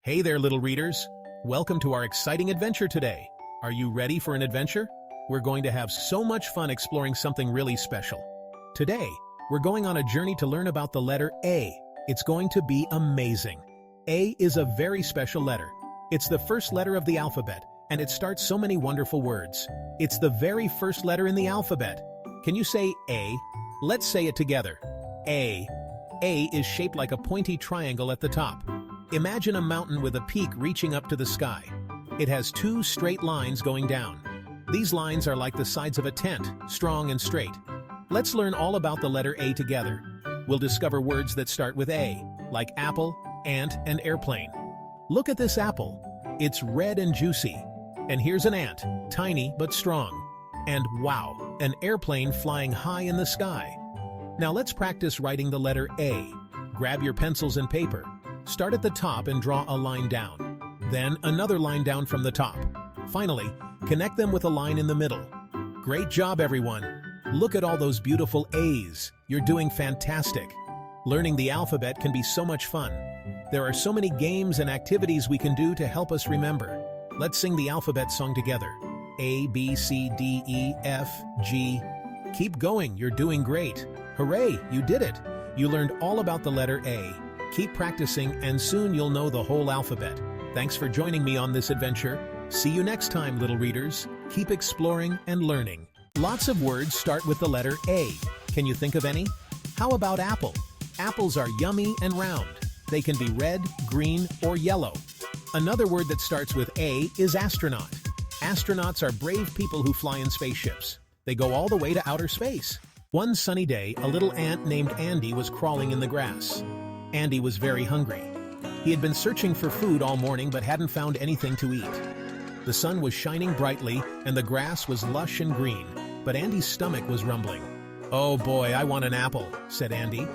Hey there, little readers. Welcome to our exciting adventure today. Are you ready for an adventure? We're going to have so much fun exploring something really special. Today, we're going on a journey to learn about the letter A. It's going to be amazing. A is a very special letter. It's the first letter of the alphabet, and it starts so many wonderful words. It's the very first letter in the alphabet. Can you say A? Let's say it together. A. A is shaped like a pointy triangle at the top. Imagine a mountain with a peak reaching up to the sky. It has two straight lines going down. These lines are like the sides of a tent, strong and straight. Let's learn all about the letter A together. We'll discover words that start with A, like apple, ant, and airplane. Look at this apple. It's red and juicy. And here's an ant, tiny but strong. And wow, an airplane flying high in the sky. Now let's practice writing the letter A. Grab your pencils and paper. Start at the top and draw a line down. Then another line down from the top. Finally, connect them with a line in the middle. Great job, everyone! Look at all those beautiful A's. You're doing fantastic. Learning the alphabet can be so much fun. There are so many games and activities we can do to help us remember. Let's sing the alphabet song together. A, B, C, D, E, F, G. Keep going, you're doing great. Hooray, you did it! You learned all about the letter A. Keep practicing, and soon you'll know the whole alphabet. Thanks for joining me on this adventure. See you next time, little readers. Keep exploring and learning. Lots of words start with the letter A. Can you think of any? How about apple? Apples are yummy and round. They can be red, green, or yellow. Another word that starts with A is astronaut. Astronauts are brave people who fly in spaceships. They go all the way to outer space. One sunny day, a little ant named Andy was crawling in the grass. Andy was very hungry. He had been searching for food all morning but hadn't found anything to eat. The sun was shining brightly and the grass was lush and green, but Andy's stomach was rumbling. "Oh boy, I want an apple," said Andy.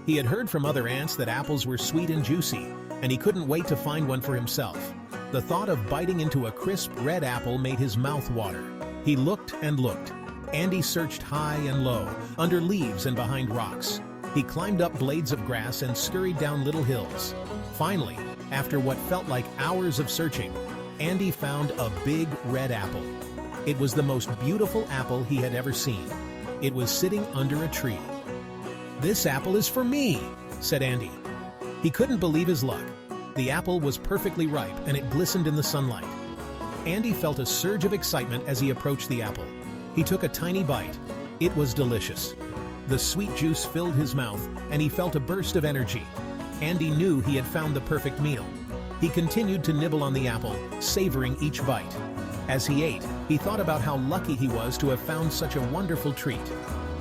He had heard from other ants that apples were sweet and juicy, and he couldn't wait to find one for himself. The thought of biting into a crisp red apple made his mouth water. He looked and looked. Andy searched high and low, under leaves and behind rocks. He climbed up blades of grass and scurried down little hills. Finally, after what felt like hours of searching, Andy found a big red apple. It was the most beautiful apple he had ever seen. It was sitting under a tree. "This apple is for me," said Andy. He couldn't believe his luck. The apple was perfectly ripe and it glistened in the sunlight. Andy felt a surge of excitement as he approached the apple. He took a tiny bite. It was delicious. The sweet juice filled his mouth, and he felt a burst of energy. Andy knew he had found the perfect meal. He continued to nibble on the apple, savoring each bite. As he ate, he thought about how lucky he was to have found such a wonderful treat.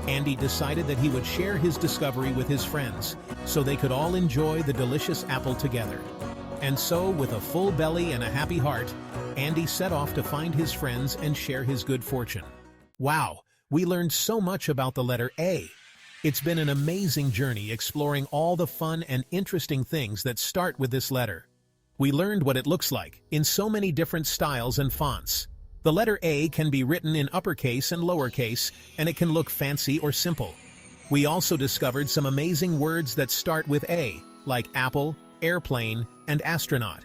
Andy decided that he would share his discovery with his friends, so they could all enjoy the delicious apple together. And so, with a full belly and a happy heart, Andy set off to find his friends and share his good fortune. Wow! We learned so much about the letter A. It's been an amazing journey exploring all the fun and interesting things that start with this letter. We learned what it looks like in so many different styles and fonts. The letter A can be written in uppercase and lowercase, and it can look fancy or simple. We also discovered some amazing words that start with A, like apple, airplane, and astronaut.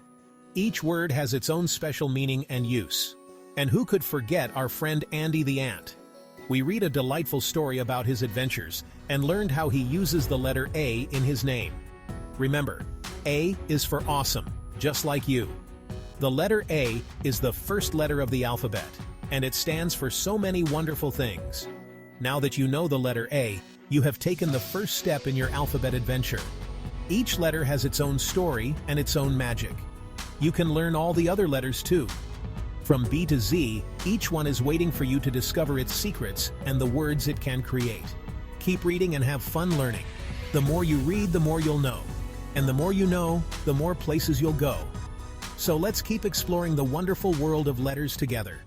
Each word has its own special meaning and use. And who could forget our friend Andy the ant? We read a delightful story about his adventures and learned how he uses the letter A in his name. Remember, A is for awesome, just like you. The letter A is the first letter of the alphabet, and it stands for so many wonderful things. Now that you know the letter A, you have taken the first step in your alphabet adventure. Each letter has its own story and its own magic. You can learn all the other letters too. From B to Z, each one is waiting for you to discover its secrets and the words it can create. Keep reading and have fun learning. The more you read, the more you'll know. And the more you know, the more places you'll go. So let's keep exploring the wonderful world of letters together.